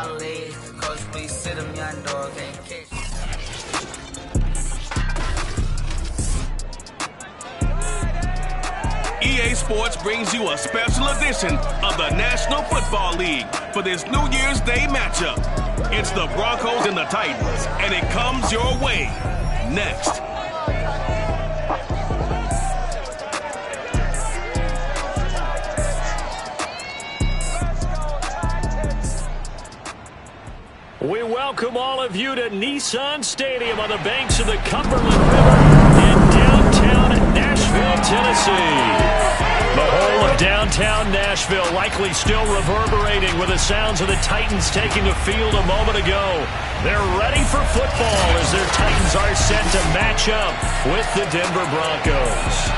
Ali, cause we sit them young dogs ain't catch. EA Sports brings you a special edition of the National Football League for this New Year's Day matchup. It's the Broncos and the Titans, and it comes your way next. We welcome all of you to Nissan Stadium on the banks of the Cumberland River in downtown Nashville, Tennessee. The whole of downtown Nashville likely still reverberating with the sounds of the Titans taking the field a moment ago. They're ready for football as their Titans are set to match up with the Denver Broncos.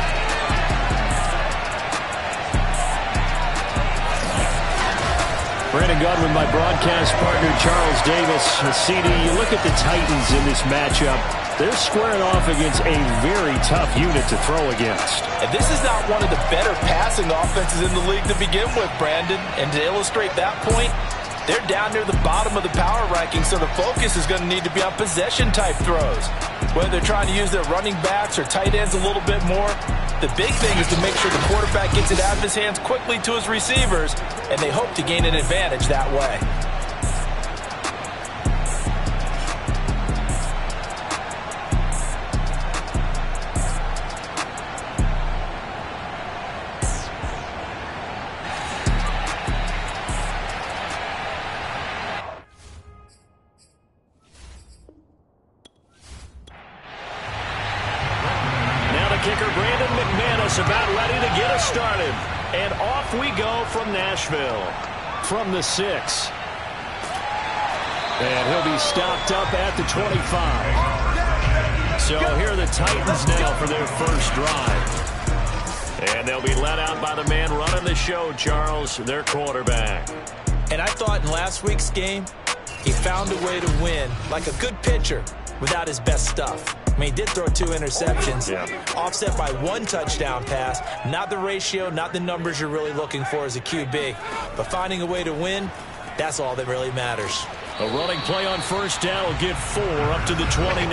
Brandon Godwin, my broadcast partner, Charles Davis. CD, you look at the Titans in this matchup. They're squaring off against a very tough unit to throw against. And this is not one of the better passing offenses in the league to begin with, Brandon. And to illustrate that point, they're down near the bottom of the power ranking, so the focus is going to need to be on possession-type throws. Whether they're trying to use their running backs or tight ends a little bit more, the big thing is to make sure the quarterback gets it out of his hands quickly to his receivers, and they hope to gain an advantage that way. About ready to get us started. And off we go from Nashville. From the 6. And he'll be stopped up at the 25. So here are the Titans now for their first drive. And they'll be let out by the man running the show, Charles, their quarterback. And I thought in last week's game, he found a way to win like a good pitcher without his best stuff. I mean, he did throw 2 interceptions, offset by 1 touchdown pass. Not the ratio, not the numbers you're really looking for as a QB. But finding a way to win, that's all that really matters. A running play on first down will get 4 up to the 29.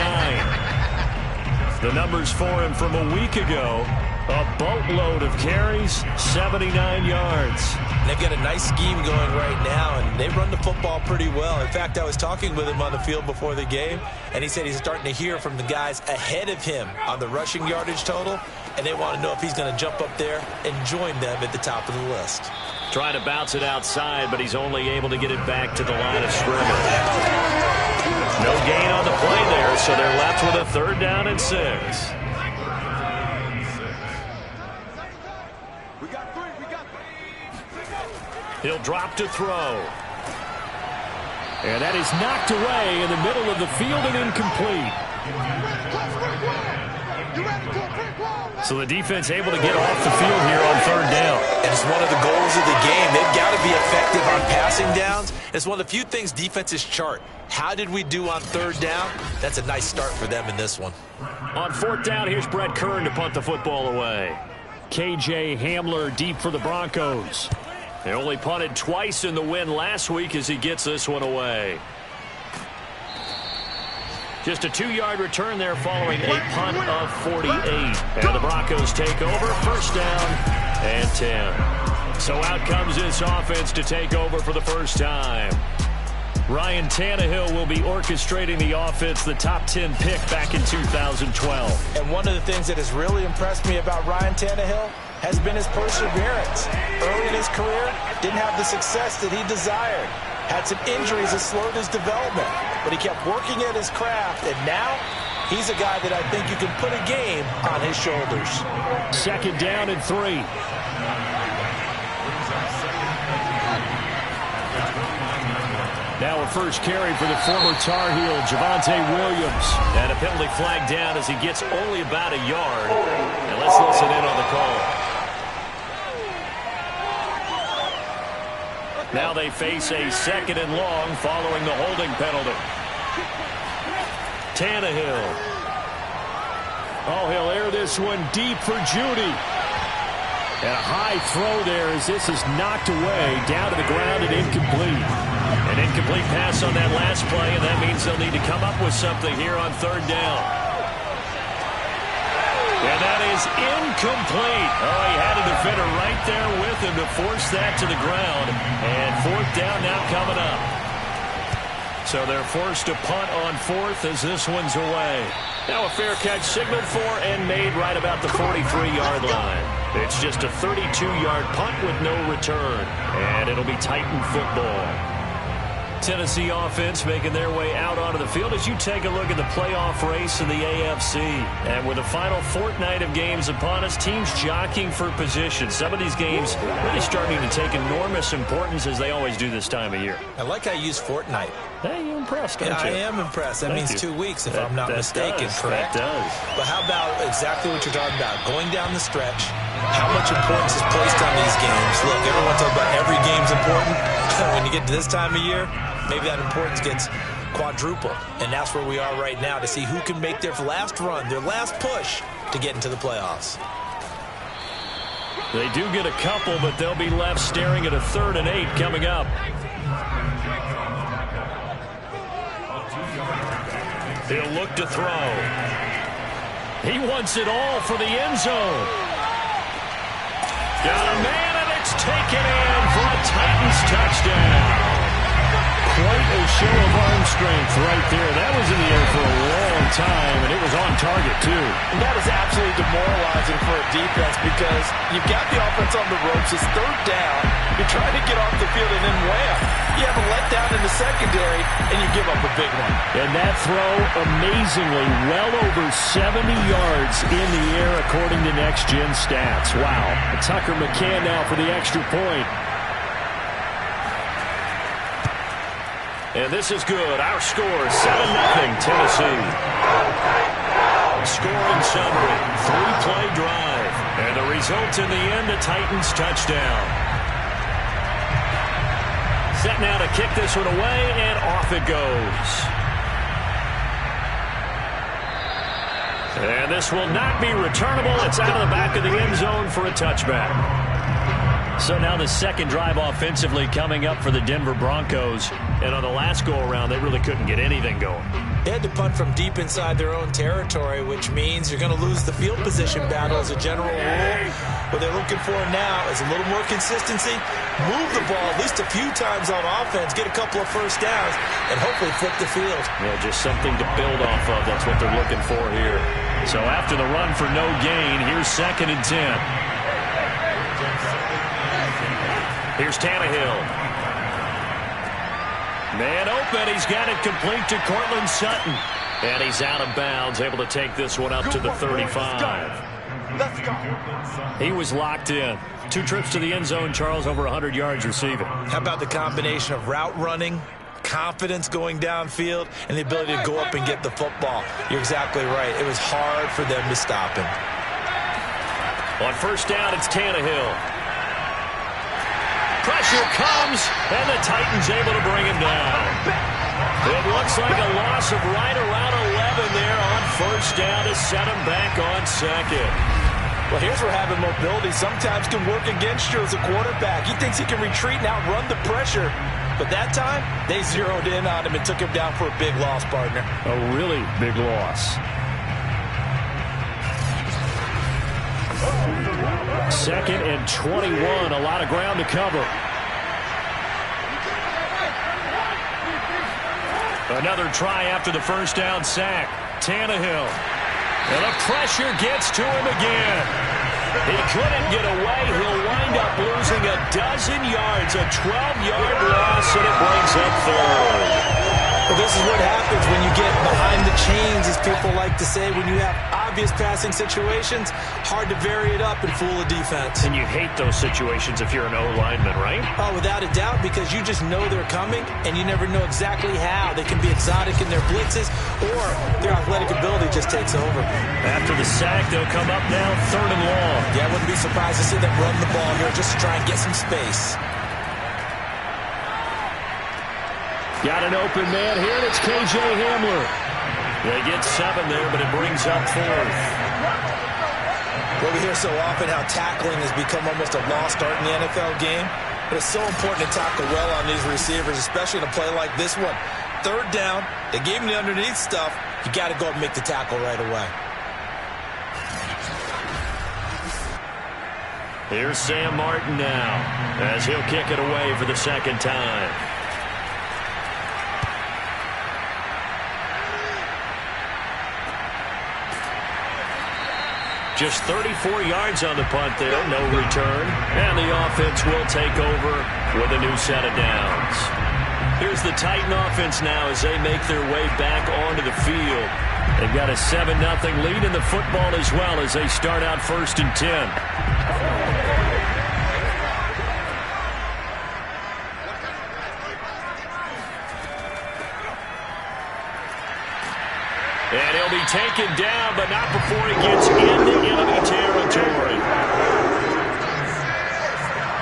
The numbers for him from a week ago, a boatload of carries, 79 yards. They've got a nice scheme going right now, and they run the football pretty well. In fact, I was talking with him on the field before the game, and he said he's starting to hear from the guys ahead of him on the rushing yardage total, and they want to know if he's going to jump up there and join them at the top of the list. Trying to bounce it outside, but he's only able to get it back to the line of scrimmage. No gain on the play there, so they're left with a 3rd down and 6. He'll drop to throw. And that is knocked away in the middle of the field and incomplete. So the defense able to get off the field here on 3rd down. And it's one of the goals of the game. They've got to be effective on passing downs. It's one of the few things defenses chart. How did we do on 3rd down? That's a nice start for them in this one. On 4th down, here's Brett Kern to punt the football away. KJ Hamler deep for the Broncos. They only punted twice in the win last week as he gets this one away. Just a 2-yard return there following a punt of 48. And the Broncos take over, 1st down and 10. So out comes this offense to take over for the first time. Ryan Tannehill will be orchestrating the offense, the top 10 pick back in 2012. And one of the things that has really impressed me about Ryan Tannehill has been his perseverance. Early in his career, didn't have the success that he desired. Had some injuries that slowed his development, but he kept working at his craft, and now he's a guy that I think you can put a game on his shoulders. 2nd down and 3. Now a first carry for the former Tar Heel, Javonte Williams. And a penalty flag down as he gets only about a yard. And let's listen in on the call. Now they face a 2nd and long following the holding penalty. Tannehill. Oh, he'll air this one deep for Judy. And a high throw there as this is knocked away down to the ground and incomplete. And incomplete pass on that last play, and that means they'll need to come up with something here on third down. And that is incomplete. Oh, he had a defender right there with him to force that to the ground. And fourth down now coming up. So they're forced to punt on fourth as this one's away. Now a fair catch signaled for and made right about the 43-yard line. It's just a 32-yard punt with no return. And it'll be Titan football. Tennessee offense making their way out onto the field as you take a look at the playoff race in the AFC. And with the final fortnight of games upon us, teams jockeying for position. Some of these games really starting to take enormous importance as they always do this time of year. I like how you use fortnight. Hey, you're impressed, aren't you? I am impressed. That means 2 weeks if I'm not mistaken, correct? That does. But how about exactly what you're talking about? Going down the stretch, how much importance is placed on these games? Look, everyone talks about every game's important. When you get to this time of year, maybe that importance gets quadruple. And that's where we are right now to see who can make their last run, their last push to get into the playoffs. They do get a couple, but they'll be left staring at a 3rd and 8 coming up. He'll look to throw. He wants it all for the end zone. Got a man, and it's taken in for a Titans touchdown. Quite a show of arm strength right there. That was in the air for a long time, and it was on target, too. And that is absolutely demoralizing for a defense because you've got the offense on the ropes. It's 3rd down. You're trying to get off the field, and then wham, you have a letdown in the secondary, and you give up a big one. And that throw, amazingly, well over 70 yards in the air, according to Next Gen Stats. Wow. Tucker McCann now for the extra point. And this is good. Our score, 7-0 Tennessee. Scoring summary, 3-play drive. And the result in the end, a Titans touchdown. Set now to kick this one away, and off it goes. And this will not be returnable. It's out of the back of the end zone for a touchback. So now the second drive offensively coming up for the Denver Broncos. And on the last go-around, they really couldn't get anything going. They had to punt from deep inside their own territory, which means you're going to lose the field position battle as a general rule. What they're looking for now is a little more consistency, move the ball at least a few times on offense, get a couple of first downs, and hopefully flip the field. Yeah, just something to build off of. That's what they're looking for here. So after the run for no gain, here's 2nd and 10. Here's Tannehill. Man open. He's got it complete to Cortland Sutton. And he's out of bounds, able to take this one up to the 35. Let's go. He was locked in. 2 trips to the end zone, Charles, over 100 yards receiving. How about the combination of route running, confidence going downfield, and the ability to go up and get the football? You're exactly right. It was hard for them to stop him. On first down, it's Tannehill. Pressure comes, and the Titans able to bring him down. It looks like a loss of right around 11 there on first down to set him back on 2nd. Well, here's where having mobility sometimes can work against you as a quarterback. He thinks he can retreat and outrun the pressure. But that time, they zeroed in on him and took him down for a big loss, partner. A really big loss. 2nd and 21. A lot of ground to cover. Another try after the first down sack. Tannehill. And the pressure gets to him again. He couldn't get away. He'll wind up losing a dozen yards. A 12-yard loss, and it brings up 3rd. Well, this is what happens when you get behind the chains, as people like to say. When you have obvious passing situations, hard to vary it up and fool a defense. And you hate those situations if you're an O-lineman, right? Oh, without a doubt, because you just know they're coming, and you never know exactly how. They can be exotic in their blitzes, or their athletic ability just takes over. After the sack, they'll come up now 3rd and long. Yeah, I wouldn't be surprised to see them run the ball here just to try and get some space. Got an open man here, and it's K.J. Hamler. They get 7 there, but it brings up 4th. Well, we hear so often how tackling has become almost a lost art in the NFL game. But it's so important to tackle well on these receivers, especially in a play like this one. Third down, they gave him the underneath stuff. You got to go and make the tackle right away. Here's Sam Martin now, as he'll kick it away for the second time. Just 34 yards on the punt there, no return. And the offense will take over with a new set of downs. Here's the Titan offense now as they make their way back onto the field. They've got a 7-0 lead in the football as well as they start out 1st and 10. And he'll be taken down, but not before he gets into enemy territory.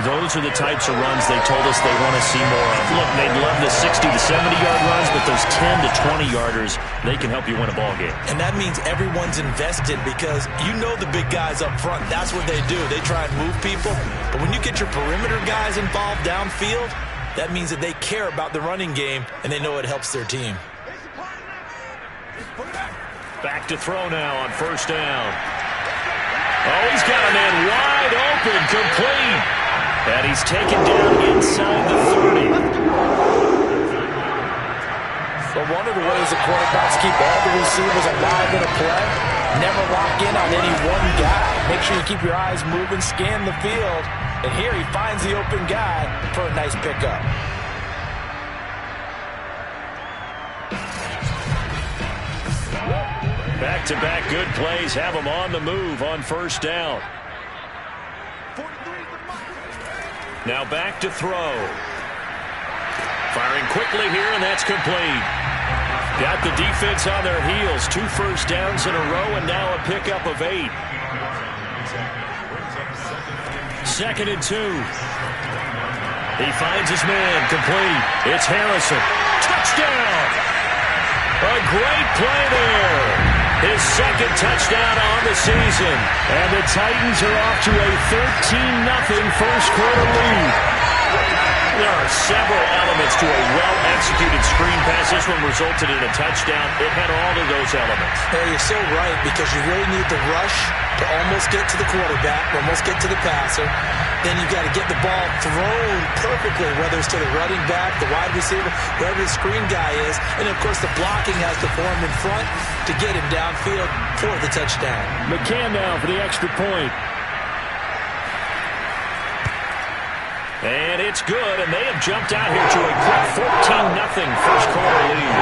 Those are the types of runs they told us they want to see more of. Look, they'd love the 60 to 70-yard runs, but those 10 to 20-yarders, they can help you win a ball game. And that means everyone's invested because you know the big guys up front. That's what they do. They try and move people. But when you get your perimeter guys involved downfield, that means that they care about the running game, and they know it helps their team. Back to throw now on 1st down. Oh, he's got a man wide open, complete. And he's taken down inside the 30. But one of the ways the quarterbacks keep all the receivers alive in a play, never lock in on any one guy. Make sure you keep your eyes moving, scan the field. And here he finds the open guy for a nice pickup. Back-to-back good plays have him on the move on 1st down. Now back to throw. Firing quickly here, and that's complete. Got the defense on their heels. 2 first downs in a row, and now a pickup of 8. 2nd and 2. He finds his man, complete. It's Harrison. Touchdown! A great play there. His 2nd touchdown on the season. And the Titans are off to a 13-0 first quarter lead. There are several elements to a well-executed screen pass. This one resulted in a touchdown. It had all of those elements. Hey, you're so right, because you really need the rush to almost get to the quarterback, almost get to the passer. Then you've got to get the ball thrown perfectly, whether it's to the running back, the wide receiver, wherever the screen guy is. And, of course, the blocking has to form in front to get him downfield for the touchdown. McCann now for the extra point. And it's good, and they have jumped out here to a quick 14-0 first quarter lead.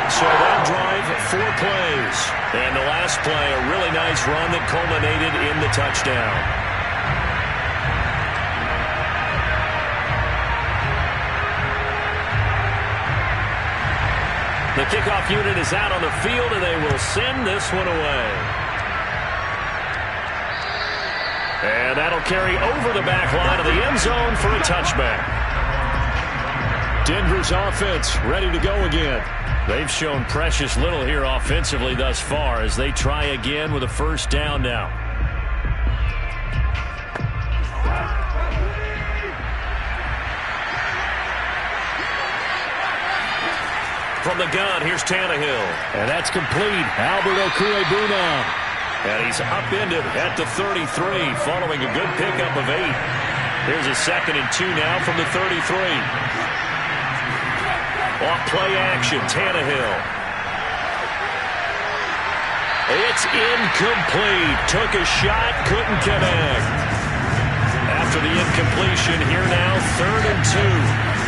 So that drive, 4 plays. And the last play, a really nice run that culminated in the touchdown. The kickoff unit is out on the field, and they will send this one away. And that'll carry over the back line of the end zone for a touchback. Denver's offense ready to go again. They've shown precious little here offensively thus far as they try again with a 1st down now. From the gun, here's Tannehill. And that's complete. Albert Okwuegbunam. And he's upended at the 33 following a good pickup of 8. Here's a 2nd and 2 now from the 33. Off play action, Tannehill. It's incomplete. Took a shot, couldn't connect. After the incompletion, here now, 3rd and 2.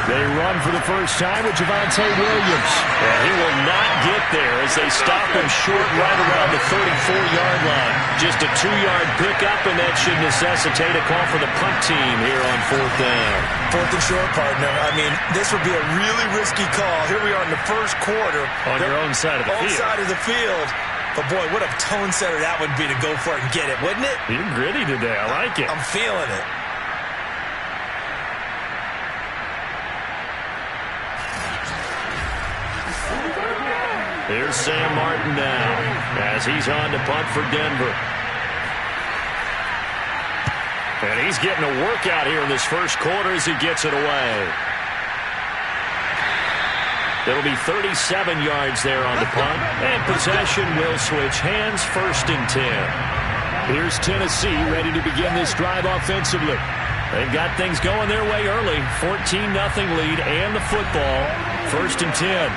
They run for the first time with Javonte Williams. And he will not get there as they stop him short right around the 34-yard line. Just a 2-yard pickup, and that should necessitate a call for the punt team here on 4th down. 4th and short, partner. I mean, this would be a really risky call. Here we are in the first quarter. On your own side of the field. On side of the field. But, boy, what a tone setter that would be to go for it and get it, wouldn't it? You're gritty today. I like it. I'm feeling it. Here's Sam Martin now as he's on to punt for Denver. And he's getting a workout here in this first quarter as he gets it away. It'll be 37 yards there on the punt. And possession will switch hands, 1st and 10. Here's Tennessee ready to begin this drive offensively. They've got things going their way early. 14-0 lead and the football. 1st and 10.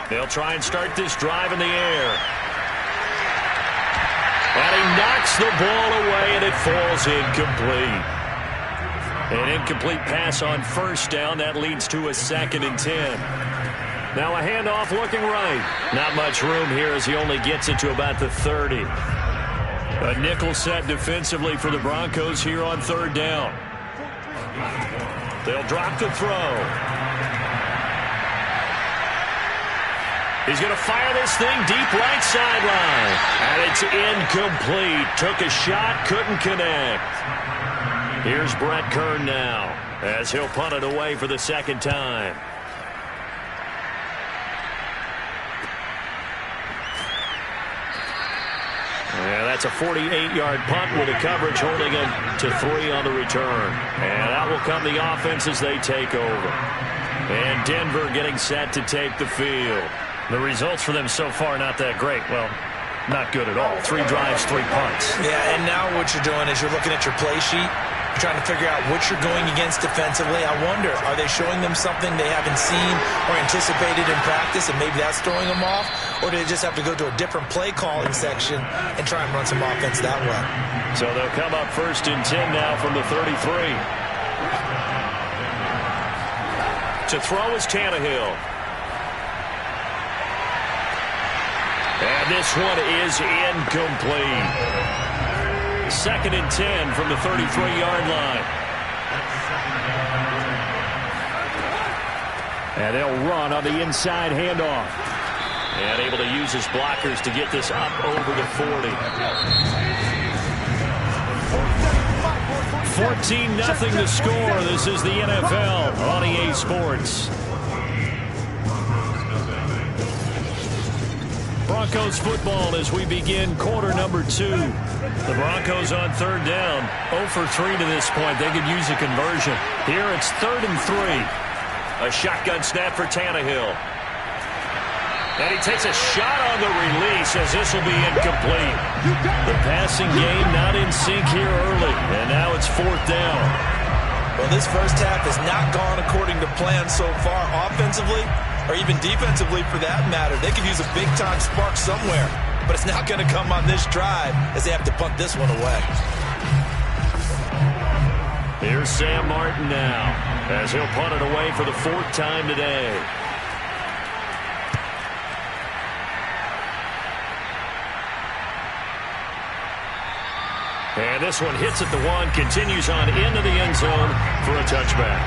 They'll try and start this drive in the air. And he knocks the ball away, and it falls incomplete. An incomplete pass on 1st down. That leads to a 2nd and 10. Now a handoff looking right. Not much room here as he only gets it to about the 30. A nickel set defensively for the Broncos here on 3rd down. They'll drop the throw. He's going to fire this thing deep right sideline. And it's incomplete. Took a shot, couldn't connect. Here's Brett Kern now as he'll punt it away for the 2nd time. Yeah, that's a 48-yard punt with a coverage holding him to 3 on the return. And that will come the offense as they take over. And Denver getting set to take the field. The results for them so far not that great. Well, not good at all. 3 drives, 3 punts. Yeah, and now what you're doing is you're looking at your play sheet. You're trying to figure out what you're going against defensively. I wonder, are they showing them something they haven't seen or anticipated in practice, and maybe that's throwing them off? Or do they just have to go to a different play calling section and try and run some offense that way? So they'll come up 1st and 10 now from the 33. To throw is Tannehill. And this one is incomplete. 2nd and 10 from the 33-yard line. And they'll run on the inside handoff. And able to use his blockers to get this up over the 40. 14-0 the score. This is the NFL on EA Sports. Broncos football as we begin quarter number 2. The Broncos on 3rd down. 0 for 3 to this point. They could use a conversion. Here it's 3rd and 3. A shotgun snap for Tannehill. And he takes a shot on the release as this will be incomplete. The passing game not in sync here early. And now it's 4th down. Well, this first half has not gone according to plan so far offensively or even defensively for that matter. They could use a big-time spark somewhere, but it's not going to come on this drive as they have to punt this one away. Here's Sam Martin now as he'll punt it away for the 4th time today. And this one hits at the 1, continues on into the end zone for a touchback.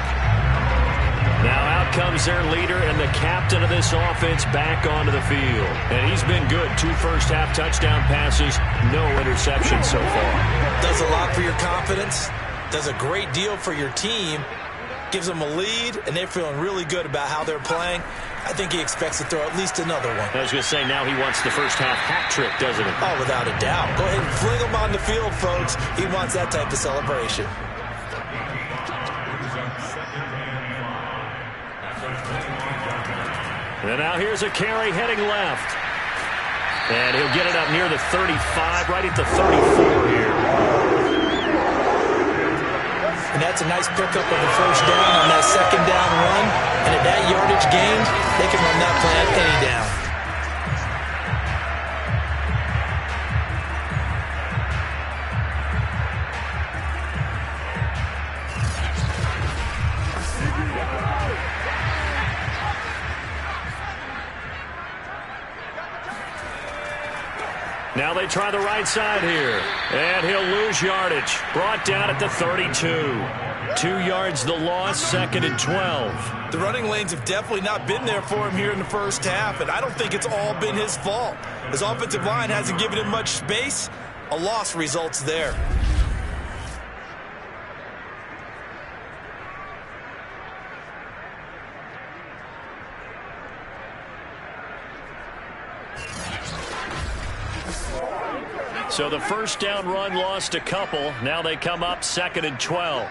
Now out comes their leader and the captain of this offense back onto the field. And he's been good. 2 first-half touchdown passes, no interceptions so far. Does a lot for your confidence. Does a great deal for your team. Gives them a lead, and they're feeling really good about how they're playing. I think he expects to throw at least another one. I was going to say, now he wants the first-half hat trick, doesn't he? Oh, without a doubt. Go ahead and fling him on the field, folks. He wants that type of celebration. And now here's a carry heading left. And he'll get it up near the 35, right at the 34 here. And that's a nice pickup of a 1st down on that 2nd down run. And at that yardage gain, they can run that play at any down. Now they try the right side here. And he'll lose yardage. Brought down at the 32. 2 yards the loss, 2nd and 12. The running lanes have definitely not been there for him here in the first half, and I don't think it's all been his fault. His offensive line hasn't given him much space. A loss results there. So the first down run lost a couple. Now they come up 2nd and 12.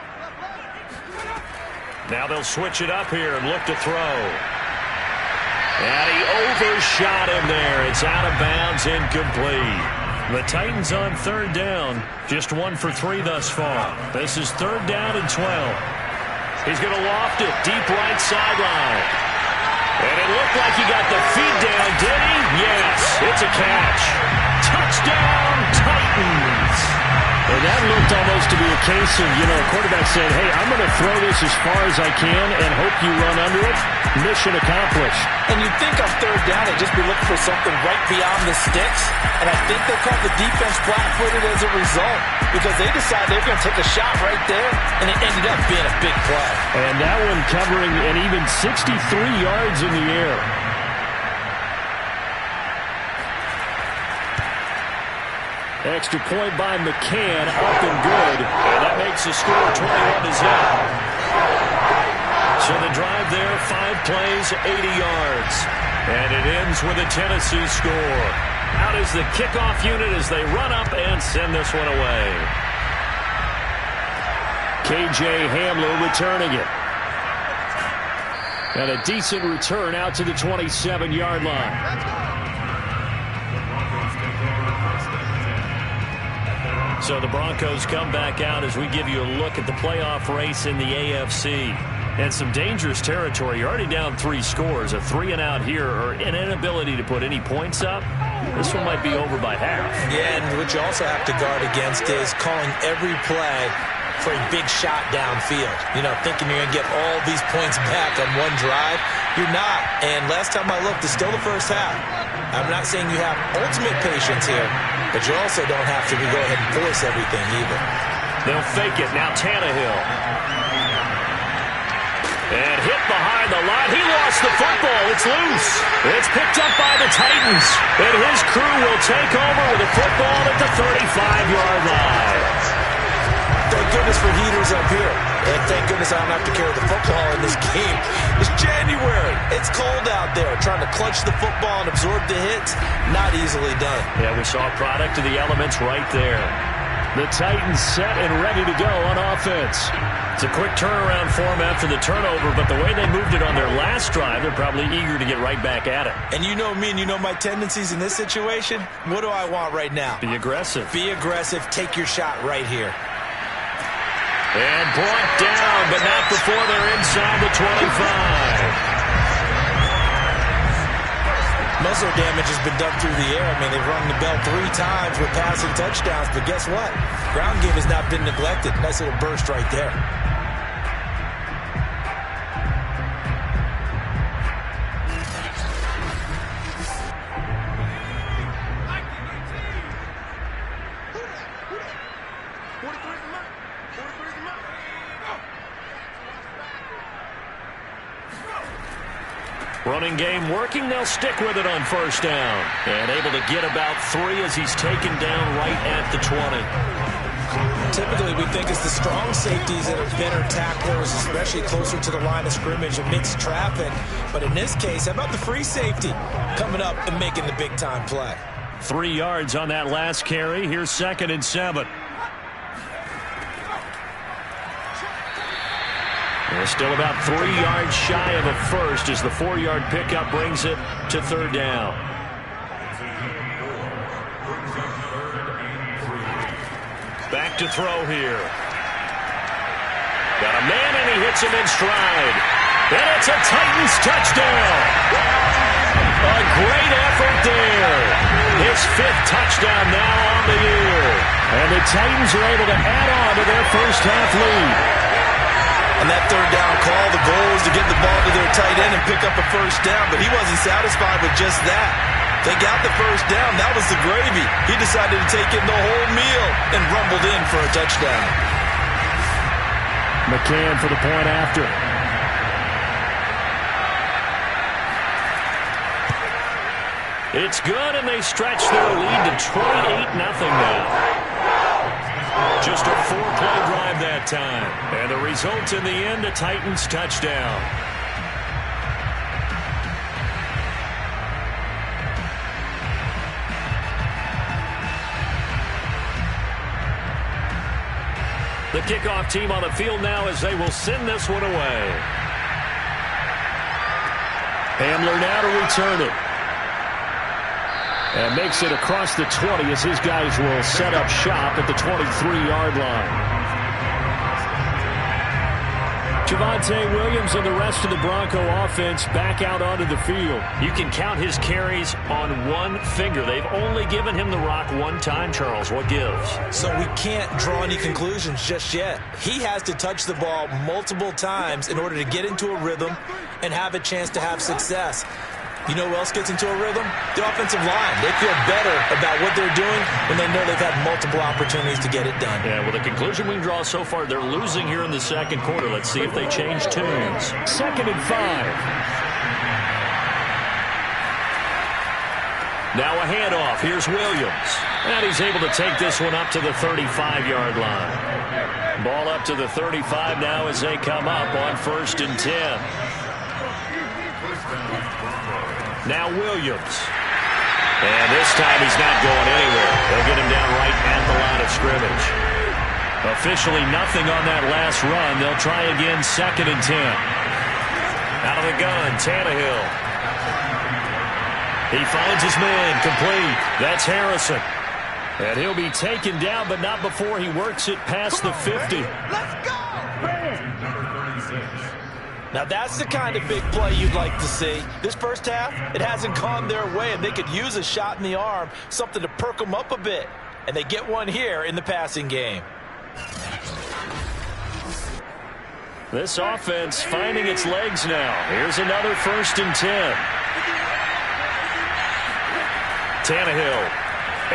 Now they'll switch it up here and look to throw. And he overshot him there. It's out of bounds, incomplete. The Titans on 3rd down. Just 1 for 3 thus far. This is 3rd down and 12. He's going to loft it deep right sideline. And it looked like he got the feet down, did he? Yes, it's a catch. Touchdown, Titans. And that looked almost to be a case of, a quarterback saying, hey, I'm going to throw this as far as I can and hope you run under it. Mission accomplished. And you'd think on 3rd down, they'd just be looking for something right beyond the sticks. And I think they caught the defense flat-footed as a result because they decided they were going to take a shot right there, and it ended up being a big play. And that one covering an even 63 yards in the air. Extra point by McCann, up and good. And that makes the score 21-0. So the drive there, 5 plays, 80 yards. And it ends with a Tennessee score. Out is the kickoff unit as they run up and send this one away. K.J. Hamler returning it. And a decent return out to the 27-yard line. So the Broncos come back out as we give you a look at the playoff race in the AFC. And some dangerous territory. You're already down 3 scores. A 3-and-out here or an inability to put any points up. This one might be over by half. Yeah, and what you also have to guard against is calling every play for a big shot downfield. Thinking you're going to get all these points back on one drive. You're not. And last time I looked, it's still the first half. I'm not saying you have ultimate patience here, but you also don't have to go ahead and force everything either. They'll fake it. Now Tannehill. And hit behind the line. He lost the football. It's loose. It's picked up by the Titans. And his crew will take over with a football at the 35-yard line. Thank goodness for heaters up here. And thank goodness I don't have to carry the football in this game. It's January. It's cold out there. Trying to clutch the football and absorb the hits, not easily done. Yeah, we saw a product of the elements right there. The Titans set and ready to go on offense. It's a quick turnaround for them after the turnover, but the way they moved it on their last drive, they're probably eager to get right back at it. And you know me and you know my tendencies in this situation. What do I want right now? Be aggressive. Be aggressive. Take your shot right here. And brought down, but not before they're inside the 25. Muzzle damage has been done through the air. I mean, they've rung the bell 3 times with passing touchdowns, but guess what? Ground game has not been neglected. Nice little burst right there. Running game working. They'll stick with it on 1st down. And able to get about 3 as he's taken down right at the 20. Typically, we think it's the strong safeties that are better tacklers, especially closer to the line of scrimmage amidst traffic. But in this case, how about the free safety coming up and making the big-time play? 3 yards on that last carry. Here's 2nd and 7. They're still about 3 yards shy of a first as the 4-yard pickup brings it to 3rd down. Back to throw here. Got a man and he hits him in stride. And it's a Titans touchdown. A great effort there. His 5th touchdown now on the year. And the Titans are able to add on to their first half lead. On that 3rd down call, the goal was to get the ball to their tight end and pick up a 1st down, but he wasn't satisfied with just that. They got the 1st down. That was the gravy. He decided to take in the whole meal and rumbled in for a touchdown. McCann for the point after. It's good, and they stretch their lead to 28-0 now. Just a 4-play drive that time. And the result in the end, a Titans touchdown. The kickoff team on the field now as they will send this one away. Hamler now to return it. And makes it across the 20 as his guys will set up shop at the 23-yard line. Javonte Williams and the rest of the Bronco offense back out onto the field. You can count his carries on one finger. They've only given him the rock one time, Charles. What gives? So we can't draw any conclusions just yet. He has to touch the ball multiple times in order to get into a rhythm and have a chance to have success. You know who else gets into a rhythm? The offensive line. They feel better about what they're doing when they know they've had multiple opportunities to get it done. Yeah, well, the conclusion we can draw so far, they're losing here in the second quarter. Let's see if they change tunes. 2nd and 5. Now a handoff. Here's Williams. And he's able to take this one up to the 35-yard line. Ball up to the 35 now as they come up on 1st and 10. Now Williams. And this time he's not going anywhere. They'll get him down right at the line of scrimmage. Officially nothing on that last run. They'll try again 2nd and 10. Out of the gun, Tannehill. He finds his man, complete. That's Harrison. And he'll be taken down, but not before he works it past the 50. Let's go! Now that's the kind of big play you'd like to see. This first half, it hasn't gone their way, and they could use a shot in the arm, something to perk them up a bit. And they get one here in the passing game. This offense finding its legs now. Here's another 1st and 10. Tannehill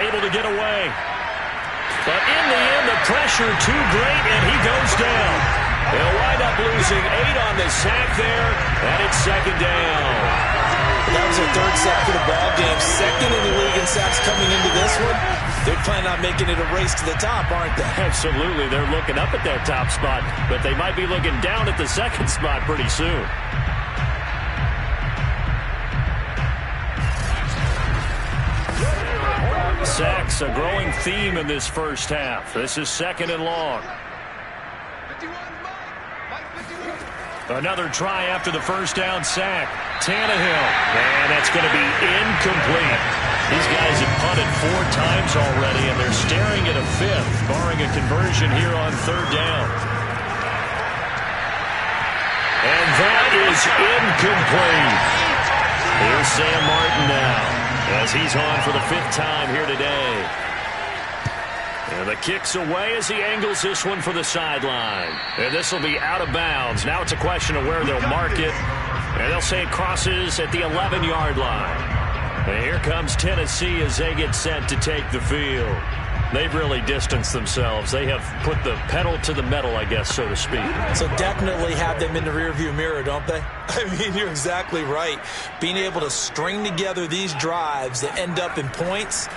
able to get away. But in the end, the pressure too great, and he goes down. They'll wind up losing 8 on the sack there, and it's 2nd down. That was their 3rd sack of the ball game. 2nd in the league in sacks coming into this one. They're planning on making it a race to the top, aren't they? Absolutely. They're looking up at that top spot, but they might be looking down at the 2nd spot pretty soon. Sacks, a growing theme in this first half. This is 2nd and long. Another try after the first down sack. Tannehill. And that's going to be incomplete. These guys have punted 4 times already, and they're staring at a 5th, barring a conversion here on 3rd down. And that is incomplete. Here's Sam Martin now, as he's on for the 5th time here today. And the kick's away as he angles this one for the sideline. And this will be out of bounds. Now it's a question of where they'll mark it. And they'll say it crosses at the 11-yard line. And here comes Tennessee as they get set to take the field. They've really distanced themselves. They have put the pedal to the metal, I guess, so to speak. So definitely have them in the rearview mirror, don't they? I mean, you're exactly right. Being able to string together these drives that end up in points,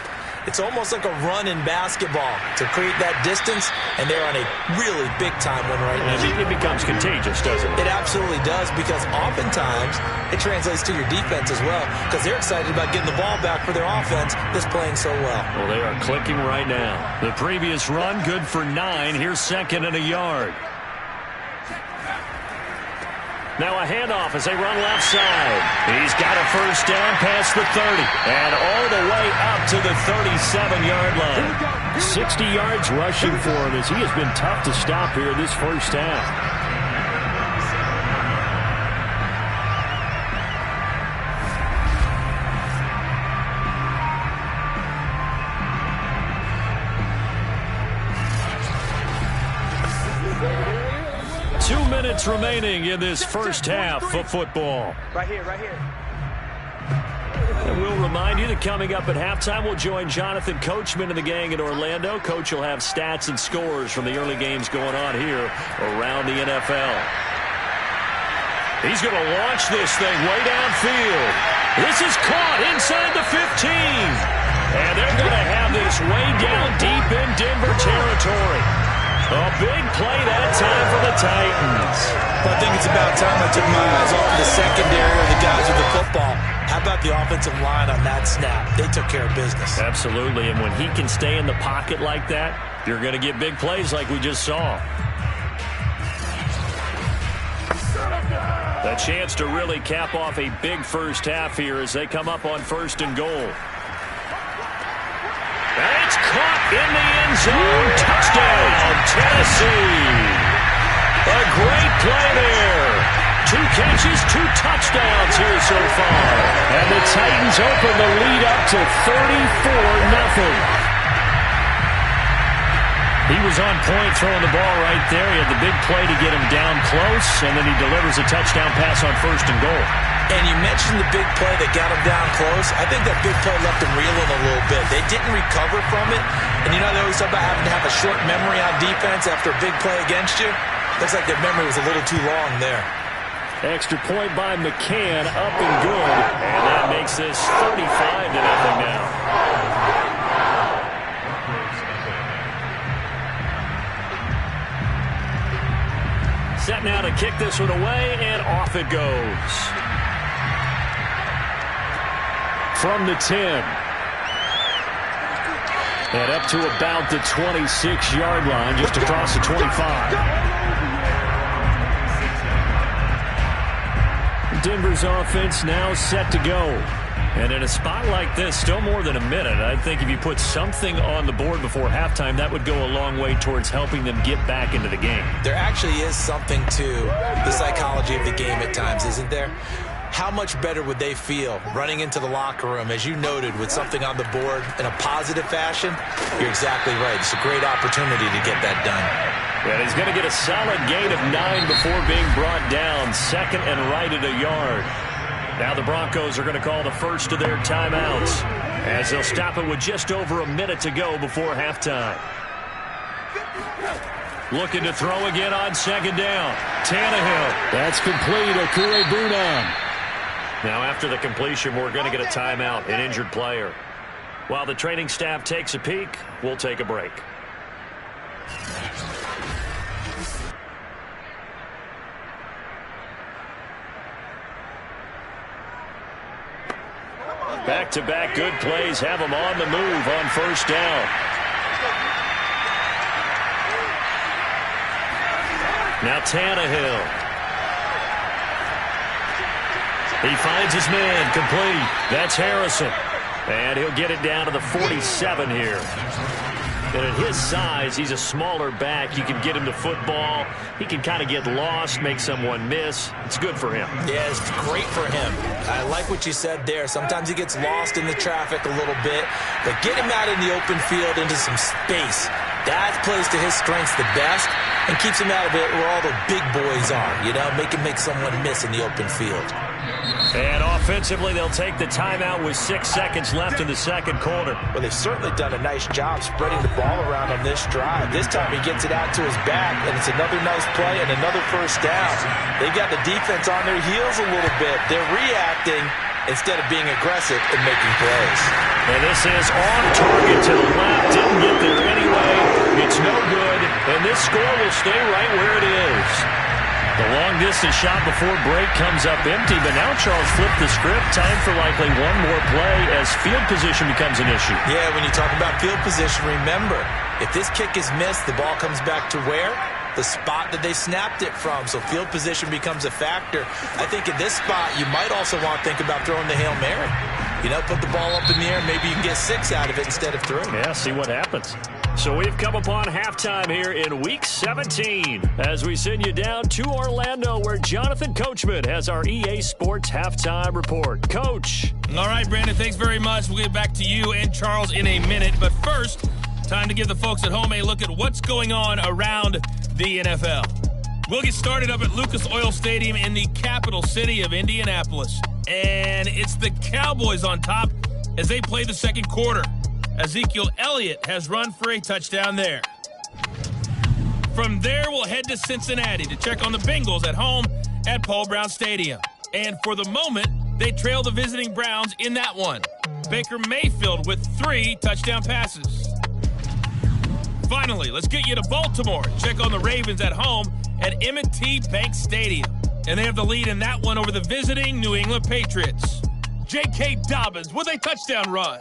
it's almost like a run in basketball to create that distance, and they're on a really big-time one right now. It becomes contagious, doesn't it? It absolutely does, because oftentimes it translates to your defense as well, because they're excited about getting the ball back for their offense that's playing so well. Well, they are clicking right now. The previous run, good for 9. Here's 2nd and a yard. Now a handoff as they run left side. He's got a first down past the 30. And all the way up to the 37-yard line. 60 yards rushing for him as he has been tough to stop here this first half. Remaining in this first half of football. Right here, right here. And we'll remind you that coming up at halftime, we'll join Jonathan Coachman and the gang in Orlando. Coach will have stats and scores from the early games going on here around the NFL. He's going to launch this thing way downfield. This is caught inside the 15. And they're going to have this way down deep in Denver territory. A big play that time for the Titans. I think it's about time I took my eyes off the secondary or the guys with the football. How about the offensive line on that snap? They took care of business. Absolutely, and when he can stay in the pocket like that, You're going to get big plays like we just saw. A chance to really cap off a big first half here as they come up on 1st and goal. And it's caught in the end zone. Touchdown, Tennessee. A great play there. 2 catches, 2 touchdowns here so far. And the Titans open the lead up to 34-0. He was on point throwing the ball right there. He had the big play to get him down close, and then he delivers a touchdown pass on 1st and goal. And you mentioned the big play that got him down close. I think that big play left him reeling a little bit. They didn't recover from it. And you know, they always talk about having to have a short memory on defense after a big play against you. Looks like their memory was a little too long there. Extra point by McCann, up and good. And that makes this 35-0 now. Set now to kick this one away, and off it goes. From the 10. And up to about the 26-yard line, just across the 25. Denver's offense now set to go. And in a spot like this, still more than a minute, I think if you put something on the board before halftime, that would go a long way towards helping them get back into the game. There actually is something to the psychology of the game at times, isn't there? How much better would they feel running into the locker room, as you noted, with something on the board in a positive fashion? You're exactly right. It's a great opportunity to get that done. And he's going to get a solid gain of 9 before being brought down. 2nd and right at a yard. Now the Broncos are going to call the first of their timeouts as they'll stop it with just over a minute to go before halftime. Looking to throw again on 2nd down. Tannehill. That's complete. Okurebunan. Now after the completion, we're going to get a timeout, an injured player. While the training staff takes a peek, we'll take a break. Back-to-back good plays have them on the move on 1st down. Now Tannehill. He finds his man, complete. That's Harrison. And he'll get it down to the 47 here. And at his size, he's a smaller back. You can get him the football. He can kind of get lost, make someone miss. It's good for him. Yeah, it's great for him. I like what you said there. Sometimes he gets lost in the traffic a little bit. But get him out in the open field into some space. That plays to his strengths the best and keeps him out of it where all the big boys are. You know, make him make someone miss in the open field. And offensively, they'll take the timeout with 6 seconds left in the 2nd quarter. Well, they've certainly done a nice job spreading the ball around on this drive. This time he gets it out to his back, and it's another nice play and another 1st down. They've got the defense on their heels a little bit. They're reacting instead of being aggressive and making plays. And this is off target to the left. Didn't get there anyway. It's no good, and this score will stay right where it is. The long-distance shot before break comes up empty, but now Charles flipped the script. Time for likely one more play as field position becomes an issue. Yeah, when you talk about field position, remember, if this kick is missed, the ball comes back to where? The spot that they snapped it from. So field position becomes a factor. I think in this spot, you might also want to think about throwing the Hail Mary. You know, put the ball up in the air, maybe you can get 6 out of it instead of 3. Yeah, see what happens. So we've come upon halftime here in Week 17 as we send you down to Orlando where Jonathan Coachman has our EA Sports Halftime Report. Coach. All right, Brandon, thanks very much. We'll get back to you and Charles in a minute. But first, time to give the folks at home a look at what's going on around the NFL. We'll get started up at Lucas Oil Stadium in the capital city of Indianapolis. And it's the Cowboys on top as they play the 2nd quarter. Ezekiel Elliott has run for a touchdown there. From there, we'll head to Cincinnati to check on the Bengals at home at Paul Brown Stadium. And for the moment, they trail the visiting Browns in that one. Baker Mayfield with 3 touchdown passes. Finally, let's get you to Baltimore. Check on the Ravens at home at M&T Bank Stadium. And they have the lead in that one over the visiting New England Patriots. J.K. Dobbins with a touchdown run.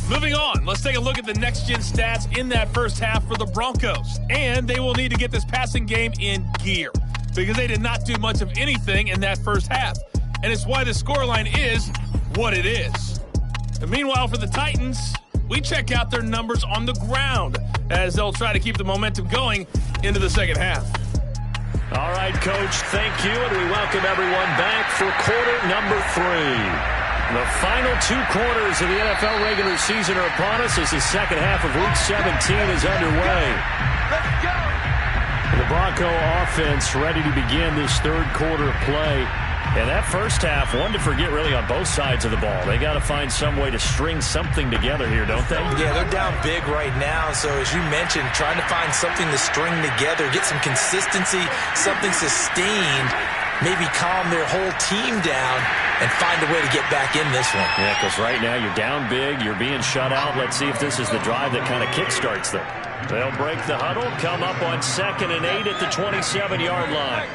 Moving on, let's take a look at the next-gen stats in that first half for the Broncos. And they will need to get this passing game in gear because they did not do much of anything in that first half. And it's why the scoreline is what it is. And meanwhile, for the Titans, we check out their numbers on the ground as they'll try to keep the momentum going into the second half. All right, Coach, thank you, and we welcome everyone back for quarter number 3. The final 2 quarters of the NFL regular season are upon us as the second half of Week 17 is underway. Let's go! The Bronco offense ready to begin this third quarter of play. And that first half, one to forget really on both sides of the ball. They got to find some way to string something together here, don't they? Yeah, they're down big right now. So as you mentioned, trying to find something to string together, get some consistency, something sustained, maybe calm their whole team down and find a way to get back in this one. Yeah, because right now you're down big, you're being shut out. Let's see if this is the drive that kind of kickstarts them. They'll break the huddle, come up on 2nd and 8 at the 27-yard line.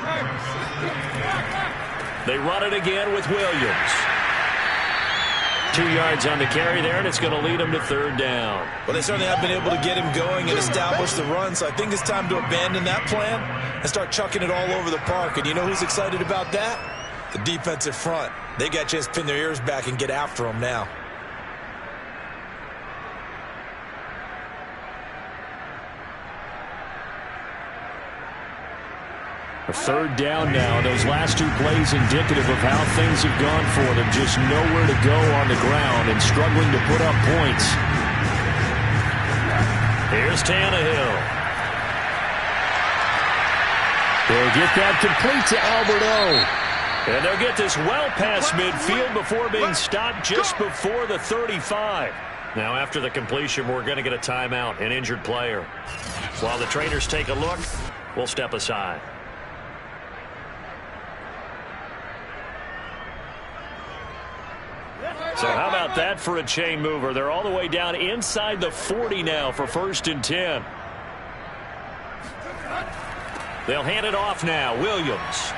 They run it again with Williams. 2 yards on the carry there, and it's going to lead them to 3rd down. Well, they certainly have been able to get him going and establish the run, so I think it's time to abandon that plan and start chucking it all over the park. And you know who's excited about that? The defensive front. They got a chance to pin their ears back and get after him now. A 3rd down now. Those last 2 plays indicative of how things have gone for them. Just nowhere to go on the ground and struggling to put up points. Here's Tannehill. They'll get that complete to Alberto. And they'll get this well past midfield before being stopped just before the 35. Now after the completion, we're going to get a timeout, an injured player. While the trainers take a look, we'll step aside. So how about that for a chain mover? They're all the way down inside the 40 now for 1st and 10. They'll hand it off now. Williams.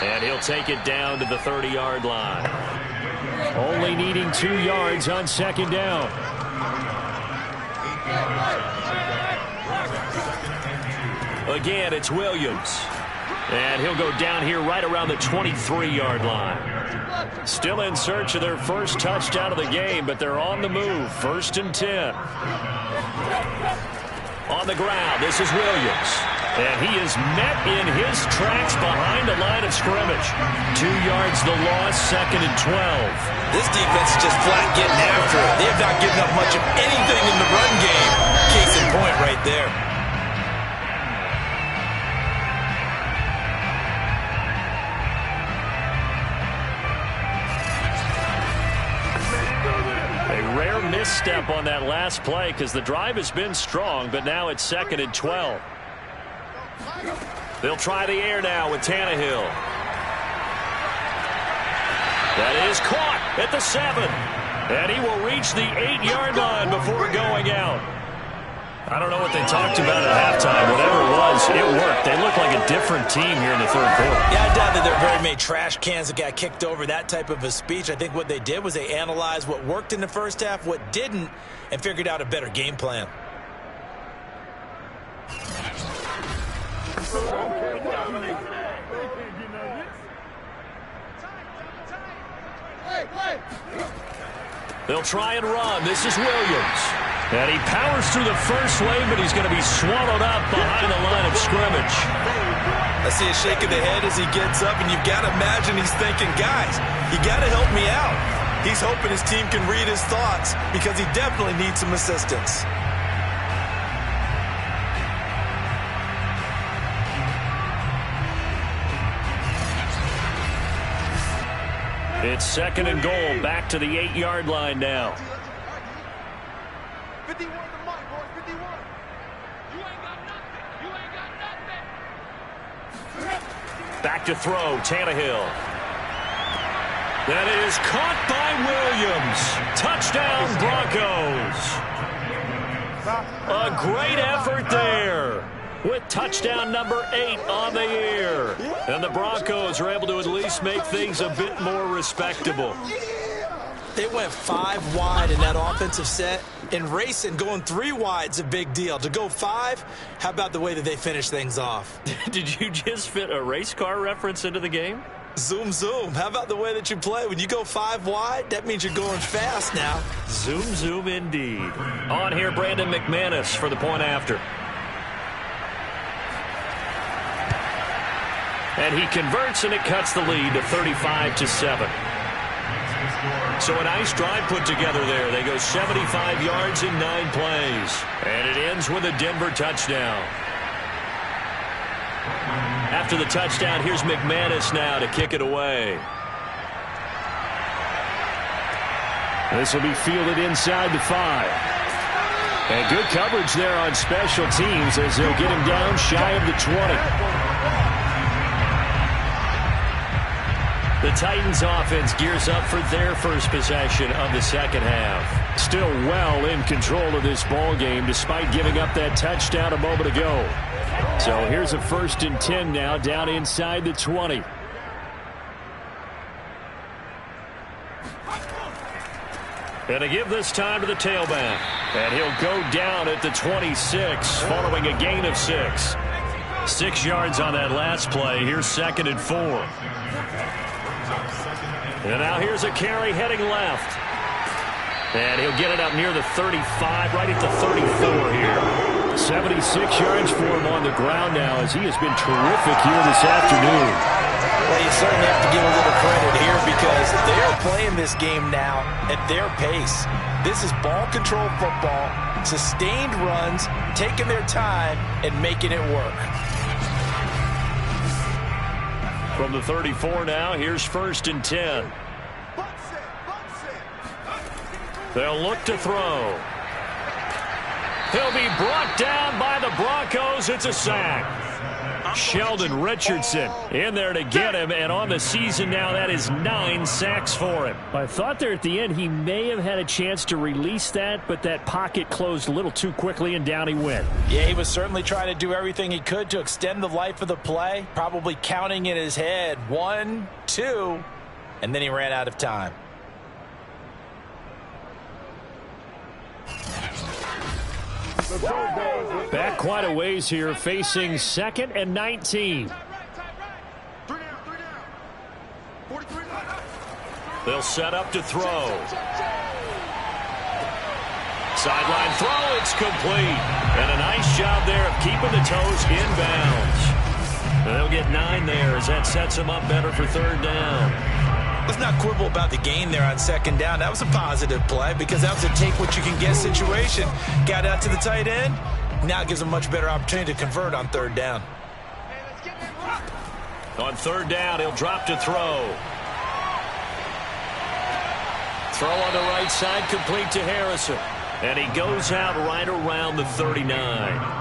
And he'll take it down to the 30-yard line. Only needing 2 yards on 2nd down. Again, it's Williams. And he'll go down here right around the 23-yard line. Still in search of their first touchdown of the game, but they're on the move. 1st and 10. On the ground, this is Williams. And he is met in his tracks behind the line of scrimmage. 2 yards the loss, 2nd and 12. This defense is just flat getting after it. They have not given up much of anything in the run game. Case in point right there. Misstep on that last play because the drive has been strong, but now it's 2nd and 12. They'll try the air now with Tannehill. That is caught at the 7. And he will reach the 8-yard line before going out. I don't know what they talked about at halftime. Whatever it was, it worked. They look like a different team here in the 3rd quarter. Yeah, I doubt that there are very many trash cans that got kicked over, that type of a speech. I think what they did was they analyzed what worked in the first half, what didn't, and figured out a better game plan. They'll try and run. This is Williams. And he powers through the first wave, but he's going to be swallowed up behind the line of scrimmage. I see a shake of the head as he gets up, and you've got to imagine he's thinking, guys, you got to help me out. He's hoping his team can read his thoughts because he definitely needs some assistance. It's 2nd and goal, back to the 8-yard line now. 51 to Mike, boys, 51. You ain't got nothing. You ain't got nothing. Back to throw, Tannehill. That is caught by Williams. Touchdown, Broncos. A great effort there with touchdown number 8 on the year. And the Broncos are able to at least make things a bit more respectable. They went 5 wide in that offensive set, and racing going 3 wide is a big deal. To go 5, how about the way that they finish things off? Did you just fit a race car reference into the game? Zoom, zoom. How about the way that you play? When you go 5 wide, that means you're going fast now. Zoom, zoom indeed. On here, Brandon McManus for the point after. And he converts, and it cuts the lead to 35-7. So a nice drive put together there. They go 75 yards in 9 plays. And it ends with a Denver touchdown. After the touchdown, here's McManus now to kick it away. This will be fielded inside the 5. And good coverage there on special teams as they'll get him down shy of the 20. The Titans offense gears up for their first possession of the second half. Still well in control of this ball game despite giving up that touchdown a moment ago. So here's a 1st and 10 now down inside the 20. And to give this time to the tailback. And he'll go down at the 26 following a gain of 6. 6 yards on that last play. Here's 2nd and 4. And now here's a carry heading left. And he'll get it up near the 35, right at the 34 here. 76 yards for him on the ground now as he has been terrific here this afternoon. Well, you certainly have to give a little credit here because they are playing this game now at their pace. This is ball control football, sustained runs, taking their time and making it work. From the 34 now, here's 1st and 10. They'll look to throw. He'll be brought down by the Broncos. It's a sack. Sheldon Richardson in there to get him, and on the season now, that is 9 sacks for him. I thought there at the end he may have had a chance to release that, but that pocket closed a little too quickly, and down he went. Yeah, he was certainly trying to do everything he could to extend the life of the play, probably counting in his head 1, 2, and then he ran out of time. Back quite a ways here, facing 2nd and 19. They'll set up to throw. Sideline throw, it's complete. And a nice job there of keeping the toes inbounds. They'll get 9 there as that sets them up better for 3rd down. Let's not quibble about the gain there on 2nd down. That was a positive play because that was a take-what-you-can-get situation. Got out to the tight end. Now it gives them a much better opportunity to convert on 3rd down. On 3rd down, he'll drop to throw. Throw on the right side, complete to Harrison. And he goes out right around the 39.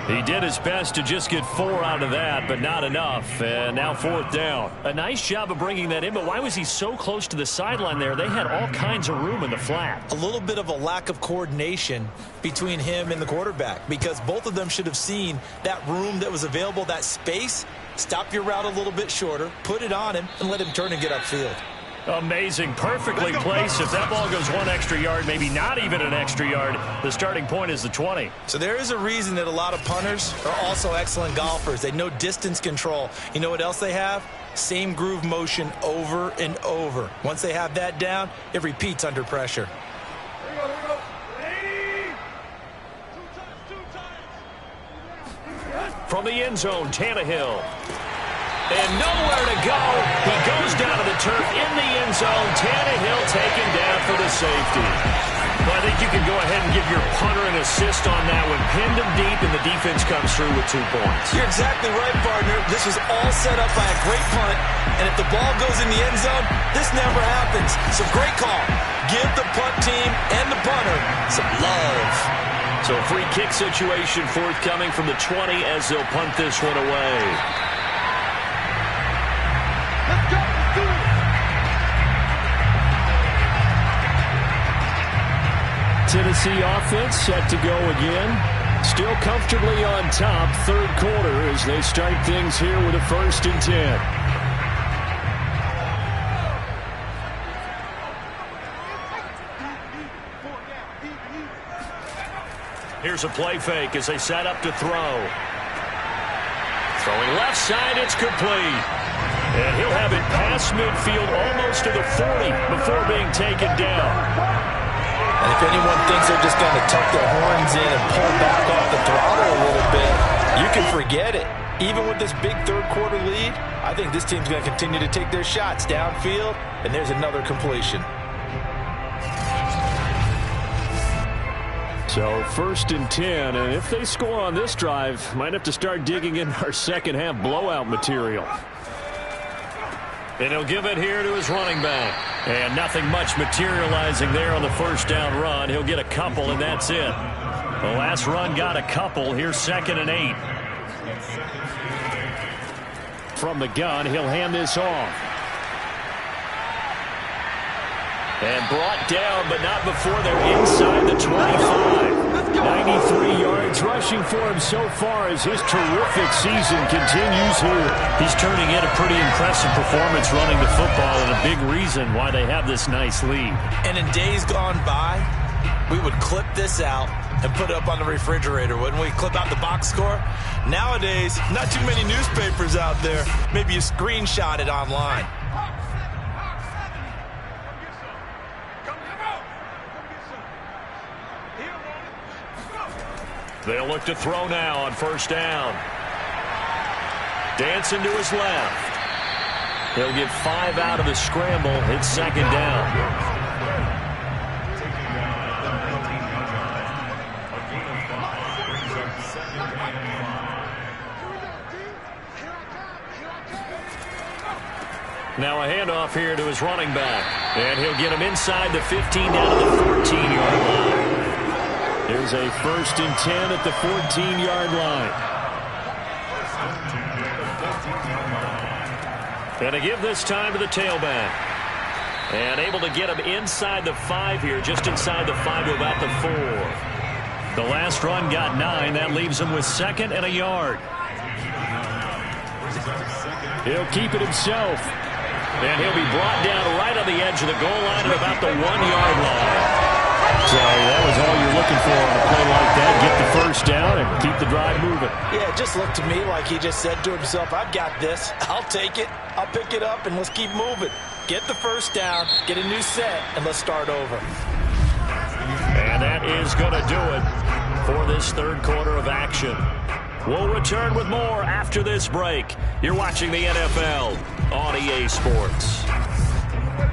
He did his best to just get 4 out of that, but not enough. And now 4th down. A nice job of bringing that in, but why was he so close to the sideline there? They had all kinds of room in the flat. A little bit of a lack of coordination between him and the quarterback because both of them should have seen that room that was available, that space. Stop your route a little bit shorter, put it on him, and let him turn and get upfield. Amazing. Perfectly placed. If that ball goes 1 extra yard, maybe not even an extra yard, the starting point is the 20. So there is a reason that a lot of punters are also excellent golfers. They know distance control. You know what else they have? Same groove motion over and over. Once they have that down, it repeats under pressure. From the end zone, Tannehill. And nowhere to go. He goes down to the turf in the end zone. Tannehill taken down for the safety. Well, I think you can go ahead and give your punter an assist on that one. Pinned him deep, and the defense comes through with 2 points. You're exactly right, partner. This was all set up by a great punt. And if the ball goes in the end zone, this never happens. So great call. Give the punt team and the punter some love. So a free kick situation forthcoming from the 20 as they'll punt this one away. Tennessee offense set to go again. Still comfortably on top, 3rd quarter as they start things here with a 1st and 10. Here's a play fake as they set up to throw. Throwing left side, it's complete. And he'll have it past midfield almost to the 40 before being taken down. And if anyone thinks they're just going to tuck their horns in and pull back off the throttle a little bit, you can forget it. Even with this big third-quarter lead, I think this team's going to continue to take their shots downfield, and there's another completion. So 1st and 10, and if they score on this drive, might have to start digging in our second-half blowout material. And he'll give it here to his running back. And nothing much materializing there on the first down run. He'll get a couple, and that's it. The last run got a couple. Here's 2nd and 8. From the gun, he'll hand this off. And brought down, but not before they're inside the 25. 93 yards rushing for him so far as his terrific season continues here. He's turning in a pretty impressive performance running the football, and a big reason why they have this nice lead. And in days gone by, we would clip this out and put it up on the refrigerator, wouldn't we? Clip out the box score. Nowadays, not too many newspapers out there. Maybe you screenshot it online. They'll look to throw now on 1st down. Dancing to his left. He'll get 5 out of the scramble. It's 2nd down. Now a handoff here to his running back. And he'll get him inside the 15 down to the 14-yard line. There's a 1st and 10 at the 14-yard line. And to give this time to the tailback. And able to get him inside the 5 here, just inside the 5 to about the 4. The last run got 9. That leaves him with 2nd and a yard. He'll keep it himself. And he'll be brought down right on the edge of the goal line at about the 1-yard line. So that was all you're looking for on a play like that. Get the 1st down and keep the drive moving. Yeah, it just looked to me like he just said to himself, I've got this. I'll take it. I'll pick it up, and let's keep moving. Get the 1st down, get a new set, and let's start over. And that is going to do it for this 3rd quarter of action. We'll return with more after this break. You're watching the NFL on EA Sports.